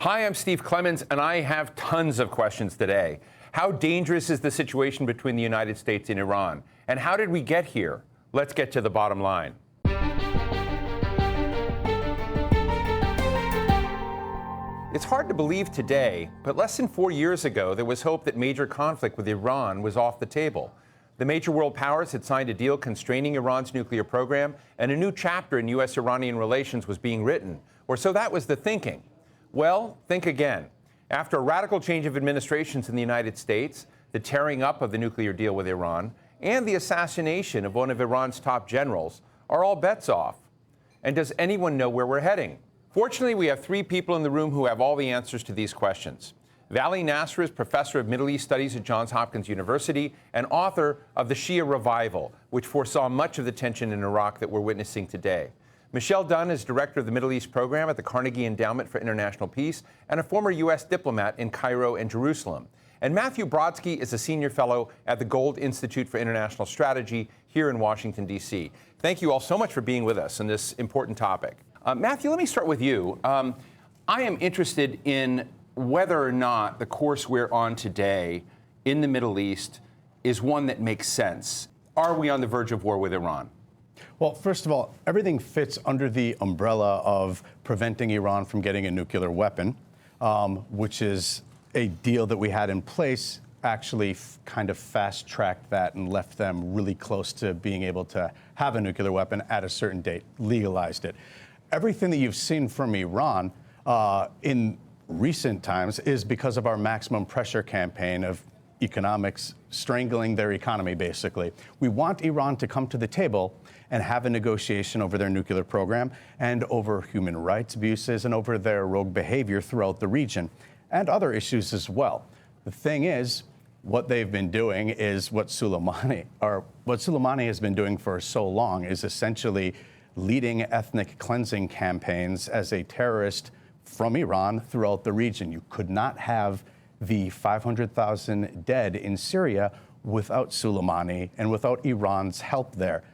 Hi, I'm Steve Clemons, and I have tons of questions today. How dangerous is the situation between the United States and Iran? And how did we get here? Let's get to the bottom line. It's hard to believe today, but less than 4 years ago, there was hope that major conflict with Iran was off the table. The major world powers had signed a deal constraining Iran's nuclear program, and a new chapter in U.S. Iranian relations was being written. Or so that was the thinking. Well, think again. After a radical change of administrations in the United States, the tearing up of the nuclear deal with Iran, and the assassination of one of Iran's top generals, are all bets off? And does anyone know where we're heading? Fortunately, we have three people in the room who have all the answers to these questions. Vali Nasr is professor of Middle East Studies at Johns Hopkins University and author of The Shia Revival, which foresaw much of the tension in Iraq that we're witnessing today. Michelle Dunn is director of the Middle East program at the Carnegie Endowment for International Peace and a former U.S. diplomat in Cairo and Jerusalem. And Matthew Brodsky is a senior fellow at the Gold Institute for International Strategy here in Washington, D.C. Thank you all so much for being with us on this important topic. Matthew, let me start with you. I am interested in whether or not the course we're on today in the Middle East is one that makes sense. Are we on the verge of war with Iran? Well, first of all, everything fits under the umbrella of preventing Iran from getting a nuclear weapon, which is a deal that we had in place, actually kind of fast-tracked that and left them really close to being able to have a nuclear weapon at a certain date, legalized it. Everything that you've seen from Iran in recent times is because of our maximum pressure campaign of economics, strangling their economy, basically. We want Iran to come to the table and have a negotiation over their nuclear program and over human rights abuses and over their rogue behavior throughout the region and other issues as well. The thing is, what they've been doing is what Soleimani has been doing for so long is essentially leading ethnic cleansing campaigns as a terrorist from Iran throughout the region. You could not have the 500,000 dead in Syria without Soleimani and without Iran's help there.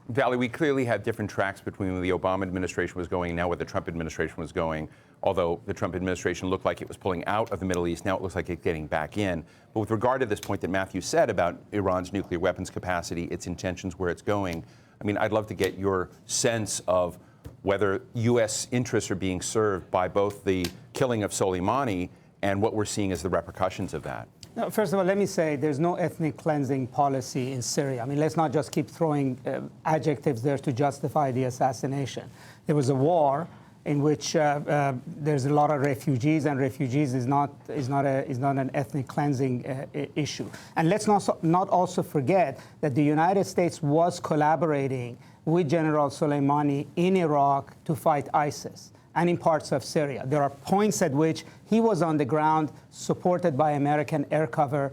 Vali, we clearly had different tracks between where the Obama administration was going and now where the Trump administration was going, although the Trump administration looked like it was pulling out of the Middle East. Now it looks like it's getting back in. But with regard to this point that Matthew said about Iran's nuclear weapons capacity, its intentions, where it's going, I mean, I'd love to get your sense of whether U.S. interests are being served by both the killing of Soleimani and what we're seeing as the repercussions of that. No, first of all, let me say there's no ethnic cleansing policy in Syria. I mean, let's not just keep throwing adjectives there to justify the assassination. There was a war in which there's a lot of refugees, and refugees is not an ethnic cleansing issue. And let's not also forget that the United States was collaborating with General Soleimani in Iraq to fight ISIS and in parts of Syria. There are points at which he was on the ground, supported by American air cover,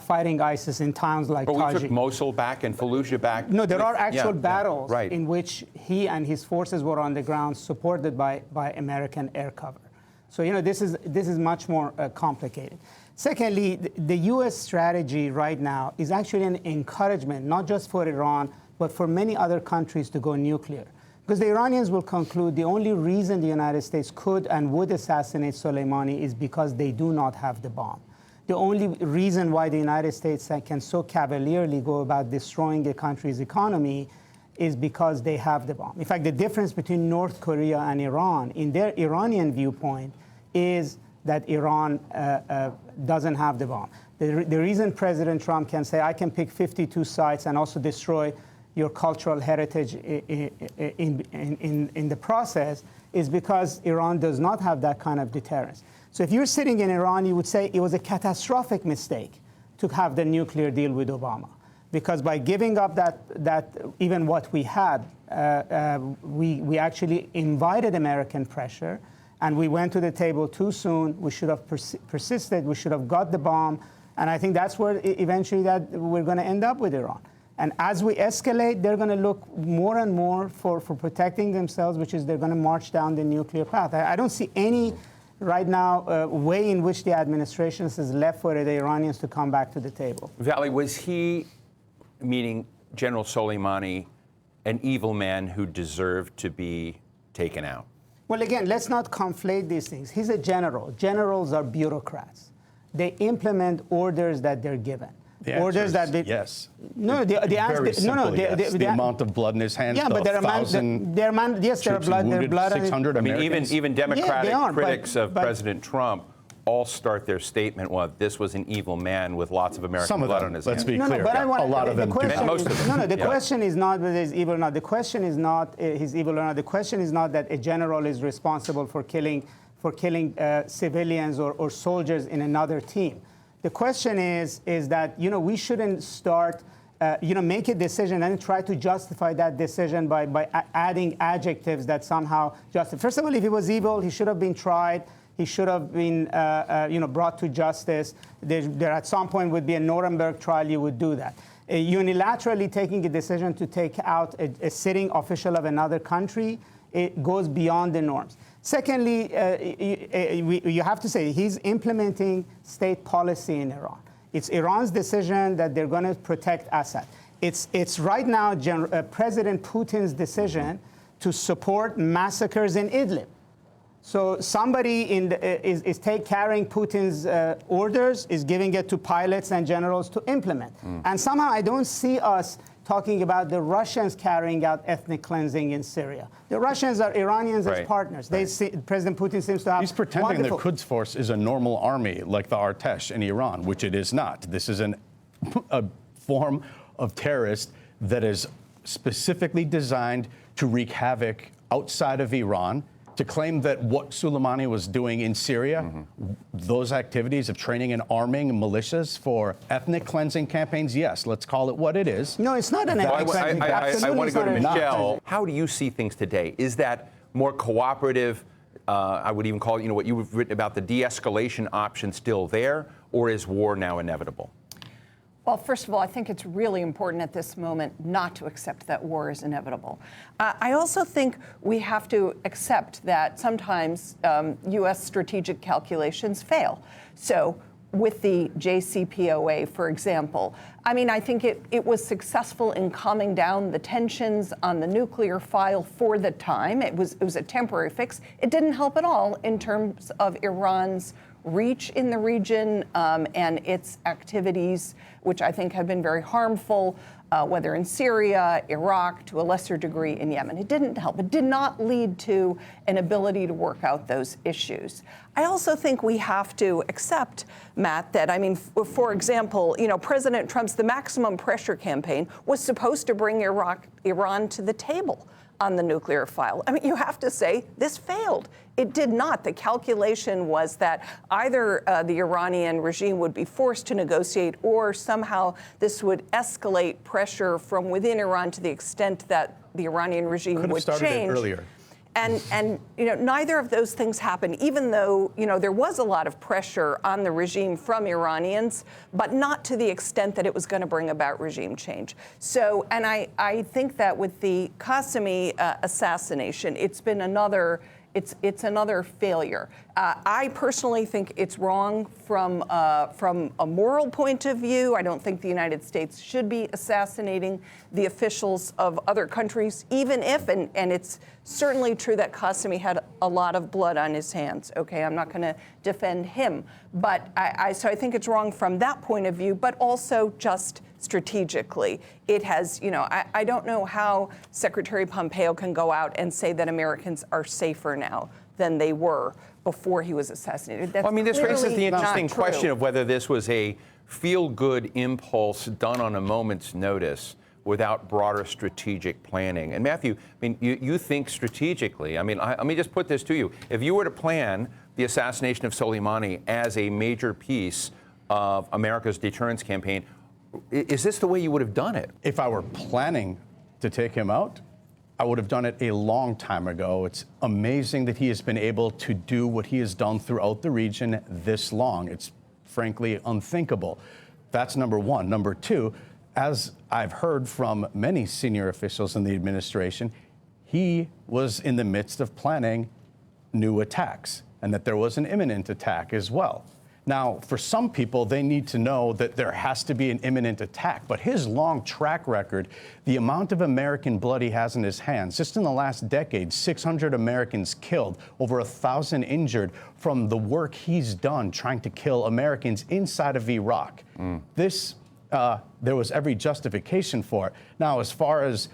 fighting ISIS in towns like But we Taji. took Mosul back and Fallujah back. No, there are actual battles right. in which he and his forces were on the ground, supported by American air cover. So, you know, this is much more complicated. Secondly, the U.S. strategy right now is actually an encouragement, not just for Iran, but for many other countries to go nuclear. Because the Iranians will conclude the only reason the United States could and would assassinate Soleimani is because they do not have the bomb. The only reason why the United States can so cavalierly go about destroying a country's economy is because they have the bomb. In fact, the difference between North Korea and Iran, in their Iranian viewpoint, is that Iran doesn't have the bomb. The reason President Trump can say, I can pick 52 sites and also destroy your cultural heritage in the process is because Iran does not have that kind of deterrence. So if you're sitting in Iran, you would say it was a catastrophic mistake to have the nuclear deal with Obama. Because by giving up that even what we had, we actually invited American pressure, and we went to the table too soon. We should have persisted. We should have got the bomb. And I think that's where eventually that we're going to end up with Iran. And as we escalate, they're going to look more and more for protecting themselves, which is they're going to march down the nuclear path. I don't see any right now way in which the administration has left for the Iranians to come back to the table. Vali, was he, meaning General Soleimani, an evil man who deserved to be taken out? Well, again, let's not conflate these things. He's a general. Generals are bureaucrats. They implement orders that they're given. Orders that they, yes. No, the answer, no, the amount of blood in his hands. Yeah, but there are blood. There's blood. 600 I mean, Americans. even Democratic yeah, critics of President Trump all start their statement, well, this was an evil man with lots of American blood on his hands. Let's be clear. But a lot of them. Most of them. No, the question is not whether he's evil or not. The question is not he's evil or not. The question is not that a general is responsible for killing civilians or soldiers in another team. The question is that, we shouldn't start, make a decision and try to justify that decision by adding adjectives that somehow justify. First of all, if he was evil, he should have been tried. He should have been, brought to justice. There at some point would be a Nuremberg trial. You would do that. Unilaterally taking a decision to take out a sitting official of another country, it goes beyond the norms. Secondly, you have to say he's implementing state policy in Iran. It's Iran's decision that they're going to protect Assad. It's right now President Putin's decision to support massacres in Idlib. So somebody is carrying Putin's orders, is giving it to pilots and generals to implement. And somehow I don't see us talking about the Russians carrying out ethnic cleansing in Syria. The Russians are Iranians as partners. President Putin seems to have. He's pretending the Quds force is a normal army like the Artesh in Iran, which it is not. This is a form of terrorist that is specifically designed to wreak havoc outside of Iran. To claim that what Soleimani was doing in Syria, those activities of training and arming militias for ethnic cleansing campaigns, yes, let's call it what it is. No, it's not an ethnic cleansing. I want to go to Michelle. How do you see things today? Is that more cooperative? I would even call it, what you've written about the de-escalation option still there, or is war now inevitable? Well, first of all, I think it's really important at this moment not to accept that war is inevitable. I also think we have to accept that sometimes U.S. strategic calculations fail. So with the JCPOA, for example, I think it was successful in calming down the tensions on the nuclear file for the time. It was a temporary fix. It didn't help at all in terms of Iran's reach in the region and its activities, which I think have been very harmful, whether in Syria, Iraq, to a lesser degree in Yemen. It didn't help. It did not lead to an ability to work out those issues. I also think we have to accept, Matt, that, for example, President Trump's the maximum pressure campaign was supposed to bring Iran to the table on the nuclear file. You have to say this failed. It did not. The calculation was that either the Iranian regime would be forced to negotiate or somehow this would escalate pressure from within Iran to the extent that the Iranian regime would change. Could have started it earlier. And neither of those things happened, even though, there was a lot of pressure on the regime from Iranians, but not to the extent that it was going to bring about regime change. So, and I think that with the Qassemi assassination, it's been another failure. I personally think it's wrong from a moral point of view. I don't think the United States should be assassinating the officials of other countries, even if, and it's certainly true that Qassemi had a lot of blood on his hands. Okay, I'm not going to defend him, but so I think it's wrong from that point of view, but also just strategically. It has, I don't know how Secretary Pompeo can go out and say that Americans are safer now than they were before he was assassinated. That's this raises the interesting true. question of whether this was a feel-good impulse done on a moment's notice without broader strategic planning. And Matthew, you think strategically. Let me just put this to you. If you were to plan the assassination of Soleimani as a major piece of America's deterrence campaign, is this the way you would have done it? If I were planning to take him out, I would have done it a long time ago. It's amazing that he has been able to do what he has done throughout the region this long. It's frankly unthinkable. That's number one. Number two, as I've heard from many senior officials in the administration, he was in the midst of planning new attacks and that there was an imminent attack as well. Now, for some people, they need to know that there has to be an imminent attack. But his long track record, the amount of American blood he has in his hands, just in the last decade, 600 Americans killed, over 1,000 injured from the work he's done trying to kill Americans inside of Iraq. There was every justification for it. Now, as far as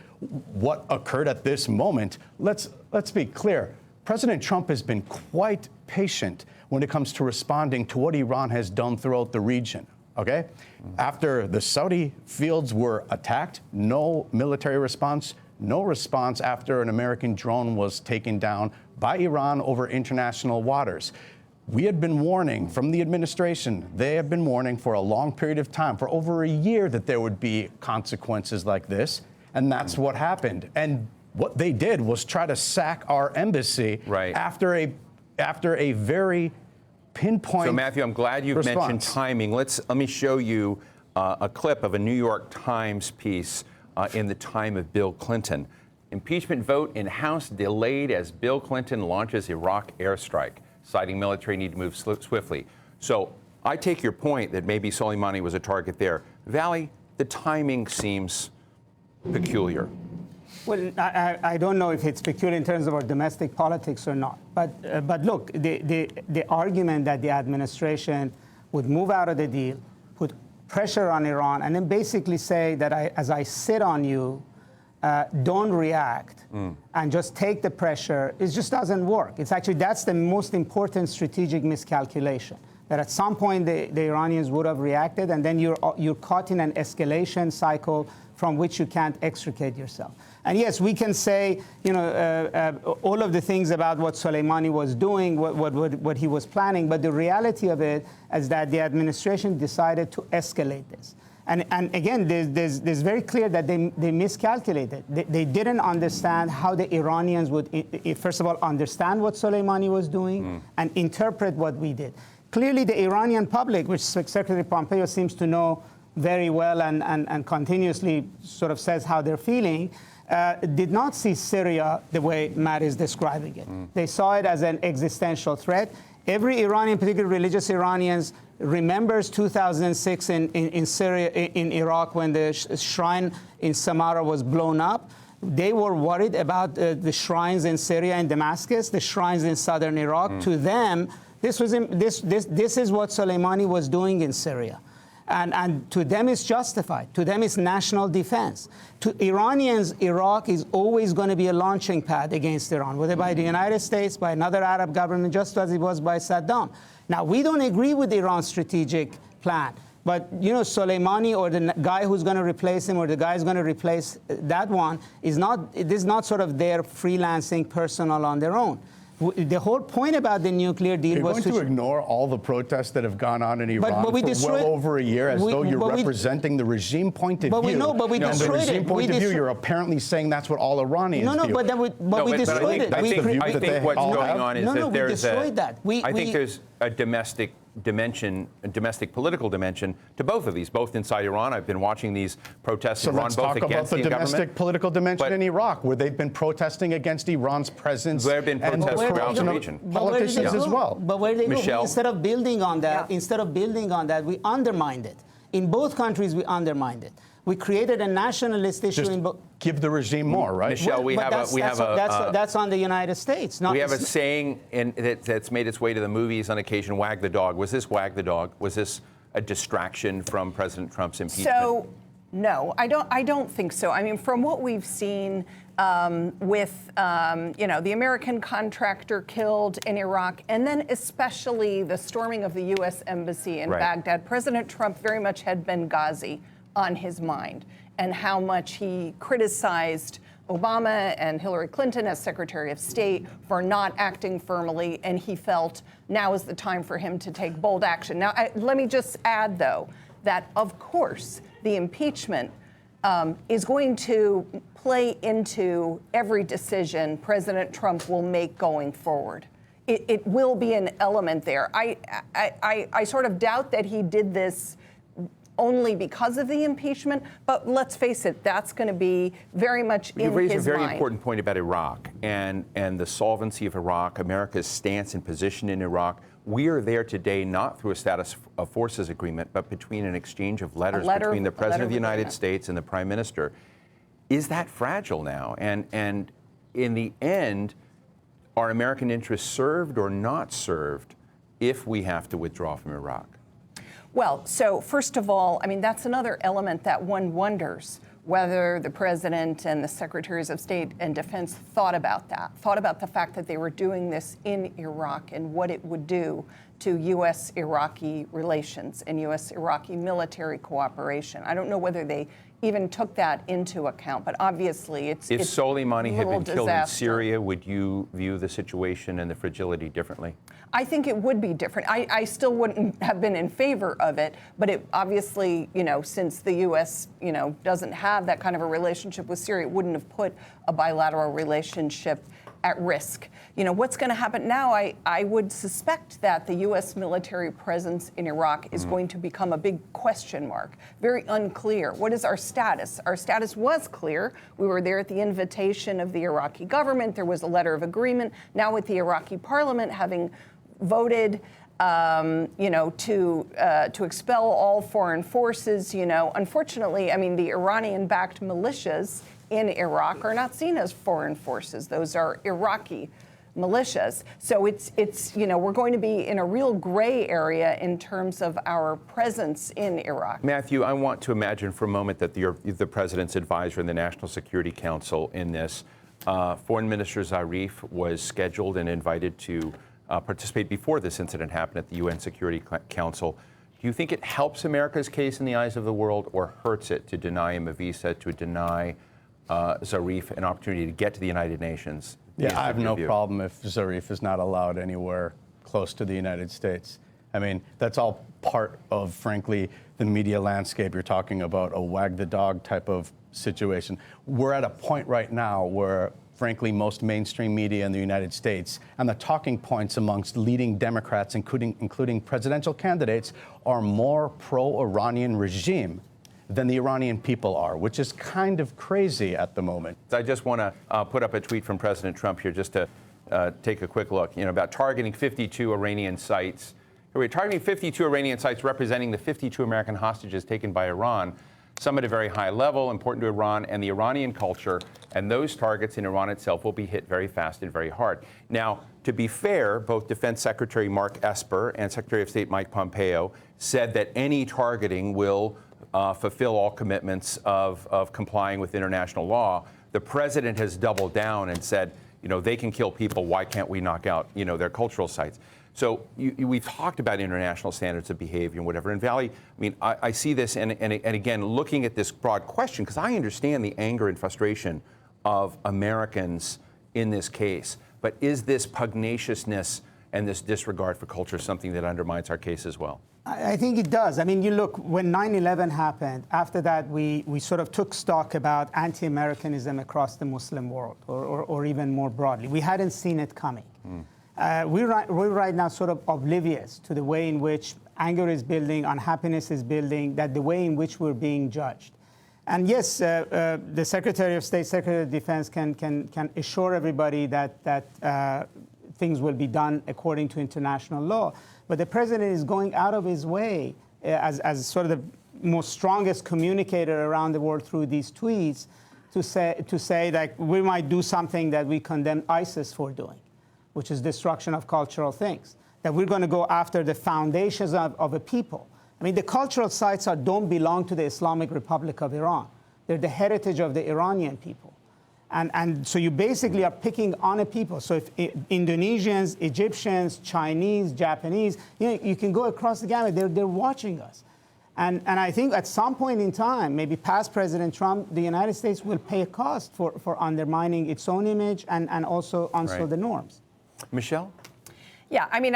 what occurred at this moment, let's be clear. President Trump has been quite patient when it comes to responding to what Iran has done throughout the region, okay? After the Saudi fields were attacked, no military response, no response after an American drone was taken down by Iran over international waters. We had been warning from the administration, they have been warning for a long period of time, for over a year, that there would be consequences like this, and that's what happened. And what they did was try to sack our embassy after a very pinpoint. So Matthew, I'm glad you've mentioned timing. Let me show you a clip of a New York Times piece in the time of Bill Clinton. Impeachment vote in House delayed as Bill Clinton launches Iraq airstrike, citing military need to move swiftly. So I take your point that maybe Soleimani was a target there. Valley, the timing seems peculiar. Well, I don't know if it's peculiar in terms of our domestic politics or not. But look, the argument that the administration would move out of the deal, put pressure on Iran, and then basically say that as I sit on you, don't react and just take the pressure, it just doesn't work. It's actually, that's the most important strategic miscalculation. That at some point the Iranians would have reacted, and then you're caught in an escalation cycle from which you can't extricate yourself. And yes, we can say, all of the things about what Soleimani was doing, what he was planning, but the reality of it is that the administration decided to escalate this. And again, there's very clear that they miscalculated. They didn't understand how the Iranians would, first of all, understand what Soleimani was doing and interpret what we did. Clearly, the Iranian public, which Secretary Pompeo seems to know very well and continuously sort of says how they're feeling, did not see Syria the way Matt is describing it. They saw it as an existential threat. Every Iranian, particularly religious Iranians, remembers 2006 in Syria, in Iraq, when the shrine in Samarra was blown up. They were worried about the shrines in Syria and Damascus, the shrines in southern Iraq. To them, this is what Soleimani was doing in Syria. And to them, it's justified. To them, it's national defense. To Iranians, Iraq is always going to be a launching pad against Iran, whether by the United States, by another Arab government, just as it was by Saddam. Now, we don't agree with Iran's strategic plan. But, Soleimani or the guy who's going to replace him or the guy who's going to replace that one is not sort of their freelancing personal on their own. The whole point about the nuclear deal was to ignore all the protests that have gone on in Iran for well over a year, as though you're representing the regime point of view. But we destroyed it. The regime point of view, you're apparently saying that's what all Iranians do. But we destroyed it. I think what's going on is that there's I think there's a domestic dimension, a domestic political dimension to both of these, both inside Iran. I've been watching these protests in Iran, both against the government. So let's talk about the domestic political dimension in Iraq, where they've been protesting against Iran's presence. There have been protests throughout the region. Politicians as well. But where they Michelle? go, instead of building on that, we undermined it. In both countries, we undermined it. We created a nationalist issue in both. Give the regime more, right? Michelle, that's on the United States. We have a saying that's made its way to the movies on occasion, wag the dog. Was this wag the dog? Was this a distraction from President Trump's impeachment? So, no, I don't think so. I mean, from what we've seen with, the American contractor killed in Iraq, and then especially the storming of the U.S. Embassy in Baghdad, President Trump very much had Benghazi on his mind, and how much he criticized Obama and Hillary Clinton as Secretary of State for not acting firmly, and he felt now is the time for him to take bold action. Now, let me just add, though, that, of course, the impeachment is going to play into every decision President Trump will make going forward. It will be an element there. I sort of doubt that he did this only because of the impeachment, but let's face it, that's going to be very much in his mind. You raise a very important point about Iraq and the solvency of Iraq, America's stance and position in Iraq. We are there today not through a status of forces agreement, but between an exchange of letters between the President of the United States and the Prime Minister. Is that fragile now? And in the end, are American interests served or not served if we have to withdraw from Iraq? Well, so first of all, I mean, that's another element that one wonders whether the President and the Secretaries of State and Defense thought about the fact that they were doing this in Iraq and what it would do to U.S.-Iraqi relations and U.S.-Iraqi military cooperation. I don't know whether they even took that into account, but obviously it's Soleimani had been killed in disaster. Syria, would you view the situation and the fragility differently? I think it would be different. I still wouldn't have been in favor of it, but it obviously, since the U.S., doesn't have that kind of a relationship with Syria, it wouldn't have put a bilateral relationship at risk. What's going to happen now, I would suspect that the U.S. military presence in Iraq is going to become a big question mark, very unclear. What is our status? Our status was clear. We were there at the invitation of the Iraqi government. There was a letter of agreement. Now with the Iraqi parliament having voted to expel all foreign forces, unfortunately, I mean, the Iranian-backed militias in Iraq are not seen as foreign forces. Those are Iraqi militias. So it's we're going to be in a real gray area in terms of our presence in Iraq. Matthew, I want to imagine for a moment that you're the President's advisor in the National Security Council in this. Foreign Minister Zarif was scheduled and invited to participate before this incident happened at the UN Security Council. Do you think it helps America's case in the eyes of the world or hurts it to deny him a visa, to deny Zarif an opportunity to get to the United Nations? Yeah, I have no problem if Zarif is not allowed anywhere close to the United States. I mean, that's all part of, frankly, the media landscape. You're talking about a wag the dog type of situation. We're at a point right now where, frankly, most mainstream media in the United States and the talking points amongst leading Democrats, including presidential candidates, are more pro-Iranian regime than the Iranian people are, which is kind of crazy at the moment. I just want to put up a tweet from President Trump here just to take a quick look, about targeting 52 Iranian sites. We're targeting 52 Iranian sites representing the 52 American hostages taken by Iran, some at a very high level, important to Iran and the Iranian culture, and those targets in Iran itself will be hit very fast and very hard. Now, to be fair, both Defense Secretary Mark Esper and Secretary of State Mike Pompeo said that any targeting will fulfill all commitments of complying with international law. The president has doubled down and said, they can kill people. Why can't we knock out, their cultural sites? So we've talked about international standards of behavior and whatever. And Valley, I mean, I see this, and again, looking at this broad question, because I understand the anger and frustration of Americans in this case. But is this pugnaciousness and this disregard for culture something that undermines our case as well? I think it does. I mean, you look, when 9/11 happened, after that, we sort of took stock about anti-Americanism across the Muslim world, or even more broadly. We hadn't seen it coming. We're right now sort of oblivious to the way in which anger is building, unhappiness is building, that the way in which we're being judged. And yes, the Secretary of State, Secretary of Defense can assure everybody that things will be done according to international law. But the president is going out of his way as sort of the most strongest communicator around the world through these tweets to say that we might do something that we condemn ISIS for doing, which is destruction of cultural things, that we're going to go after the foundations of a people. I mean, the cultural sites don't belong to the Islamic Republic of Iran. They're the heritage of the Iranian people. And so you basically are picking on a people. So if Indonesians, Egyptians, Chinese, Japanese, you can go across the gamut. They're watching us. And I think at some point in time, maybe past President Trump, the United States will pay a cost for undermining its own image and also the norms. Michelle? Yeah, I mean,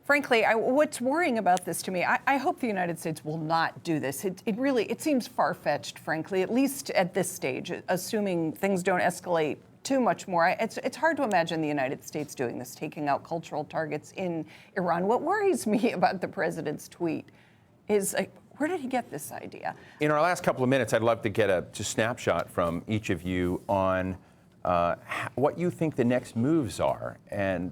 frankly, what's worrying about this to me, I hope the United States will not do this. It seems far-fetched, frankly, at least at this stage, assuming things don't escalate too much more. It's hard to imagine the United States doing this, taking out cultural targets in Iran. What worries me about the president's tweet is, where did he get this idea? In our last couple of minutes, I'd love to get a snapshot from each of you on what you think the next moves are. And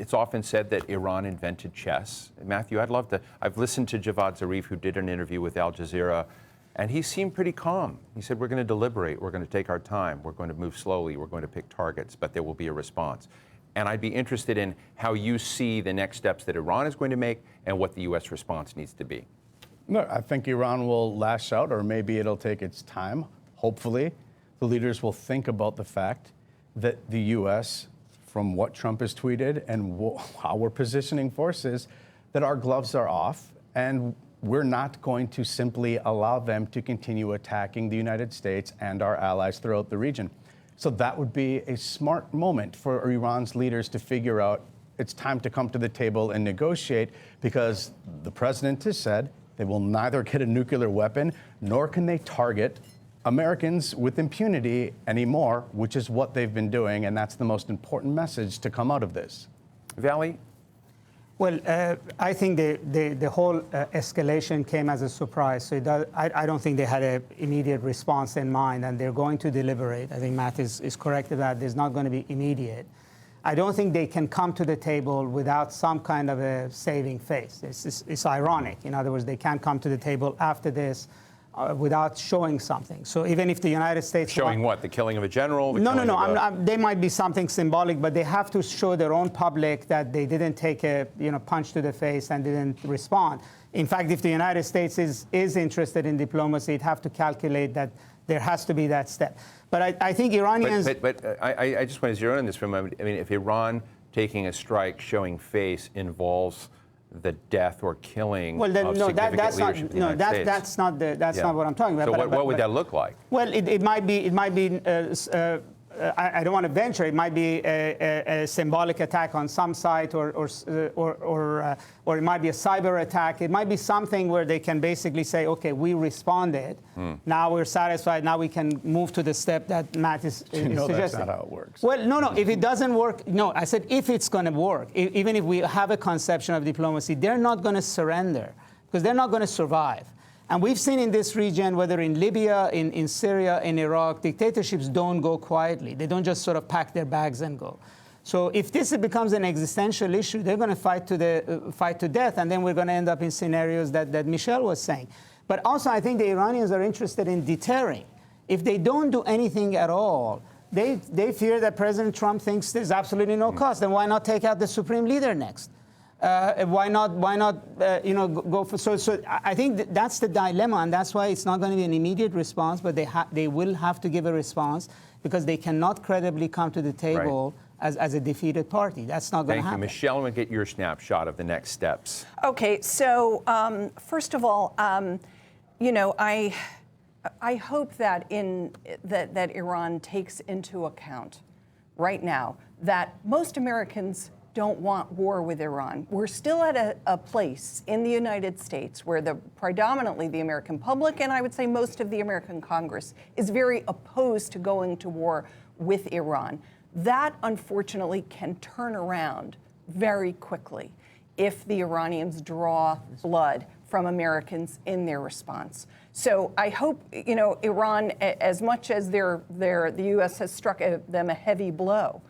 It's often said that Iran invented chess. Matthew, I've listened to Javad Zarif, who did an interview with Al Jazeera, and he seemed pretty calm. He said, we're going to deliberate, we're going to take our time, we're going to move slowly, we're going to pick targets, but there will be a response. And I'd be interested in how you see the next steps that Iran is going to make and what the U.S. response needs to be. No, I think Iran will lash out, or maybe it'll take its time. Hopefully, the leaders will think about the fact that the U.S., from what Trump has tweeted and how we're positioning forces, that our gloves are off, and we're not going to simply allow them to continue attacking the United States and our allies throughout the region. So that would be a smart moment for Iran's leaders to figure out it's time to come to the table and negotiate, because the president has said they will neither get a nuclear weapon nor can they target Americans with impunity anymore, which is what they've been doing, and that's the most important message to come out of this. Valley? Well, I think the whole escalation came as a surprise. So I don't think they had an immediate response in mind, and they're going to deliberate. I think Matt is correct in that there's not going to be immediate. I don't think they can come to the table without some kind of a saving face. It's ironic. In other words, they can't come to the table after this without showing something. So even if the United States... Showing what? The killing of a general? No. They might be something symbolic, but they have to show their own public that they didn't take a punch to the face and didn't respond. In fact, if the United States is interested in diplomacy, it'd have to calculate that there has to be that step. But I think Iranians... But I just want to zero in this for a moment. I mean, if Iran taking a strike, showing face, involves the death or killing of significant leadership in the United States. That's not what I'm talking about. So what would that look like? Well, it might be. I don't want to venture. It might be a symbolic attack on some site, or it might be a cyber attack. It might be something where they can basically say, "Okay, we responded. Now we're satisfied. Now we can move to the step that Matt is suggesting." That's not how it works. Well, no. If it doesn't work, no. I said if it's going to work. Even if we have a conception of diplomacy, they're not going to surrender because they're not going to survive. And we've seen in this region, whether in Libya, in Syria, in Iraq, dictatorships don't go quietly. They don't just sort of pack their bags and go. So if this becomes an existential issue, they're going to fight to death, and then we're going to end up in scenarios that Michelle was saying. But also, I think the Iranians are interested in deterring. If they don't do anything at all, they fear that President Trump thinks there's absolutely no cost. Then why not take out the supreme leader next? Why not go for... So I think that's the dilemma, and that's why it's not going to be an immediate response, but they will have to give a response because they cannot credibly come to the table as a defeated party. That's not going to happen. Thank you. Michelle, I want to get your snapshot of the next steps. Okay, so first of all, I hope that that Iran takes into account right now that most Americans don't want war with Iran. We're still at a place in the United States where predominantly the American public, and I would say most of the American Congress, is very opposed to going to war with Iran. That, unfortunately, can turn around very quickly if the Iranians draw blood from Americans in their response. So I hope, Iran, as much as the U.S. has struck them a heavy blow,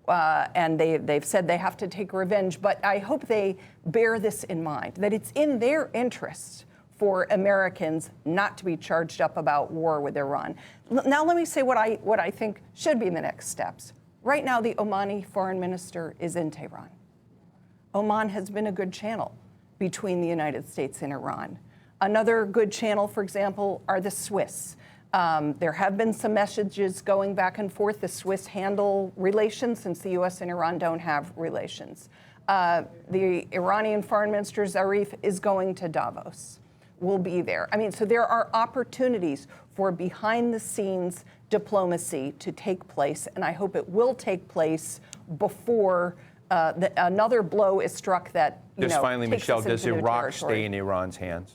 and they've said they have to take revenge, but I hope they bear this in mind, that it's in their interest for Americans not to be charged up about war with Iran. Now let me say what I think should be the next steps. Right now, the Omani foreign minister is in Tehran. Oman has been a good channel between the United States and Iran. Another good channel, for example, are the Swiss. There have been some messages going back and forth. The Swiss handle relations since the U.S. and Iran don't have relations. The Iranian Foreign Minister Zarif is going to Davos. Will be there. I mean, so there are opportunities for behind-the-scenes diplomacy to take place, and I hope it will take place before another blow is struck that, Just finally, takes Michelle, us does into new Iraq territory. stay in Iran's hands?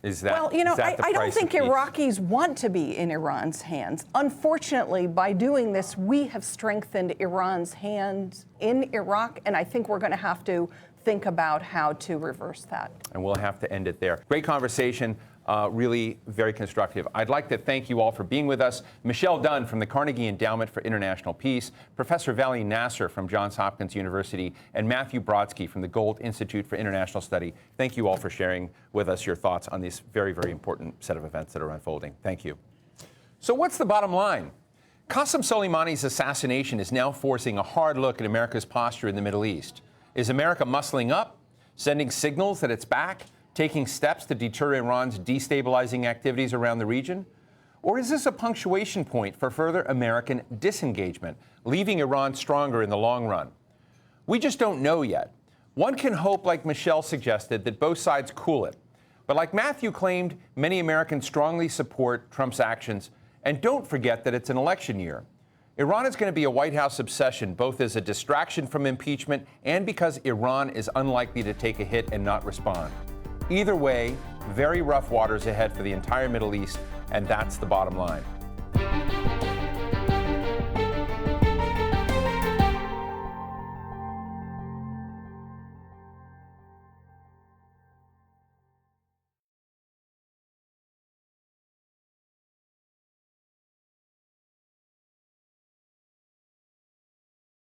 Is that, well, I don't think Iraqis want to be in Iran's hands. Unfortunately, by doing this, we have strengthened Iran's hands in Iraq, and I think we're going to have to think about how to reverse that. And we'll have to end it there. Great conversation. really very constructive. I'd like to thank you all for being with us. Michelle Dunn from the Carnegie Endowment for International Peace, Professor Vali Nasser from Johns Hopkins University, and Matthew Brodsky from the Gold Institute for International Study. Thank you all for sharing with us your thoughts on this very, very important set of events that are unfolding. Thank you. So what's the bottom line? Qassem Soleimani's assassination is now forcing a hard look at America's posture in the Middle East. Is America muscling up, sending signals that it's back, taking steps to deter Iran's destabilizing activities around the region? Or is this a punctuation point for further American disengagement, leaving Iran stronger in the long run? We just don't know yet. One can hope, like Michelle suggested, that both sides cool it. But like Matthew claimed, many Americans strongly support Trump's actions. And don't forget that it's an election year. Iran is going to be a White House obsession, both as a distraction from impeachment and because Iran is unlikely to take a hit and not respond. Either way, very rough waters ahead for the entire Middle East, and that's the bottom line.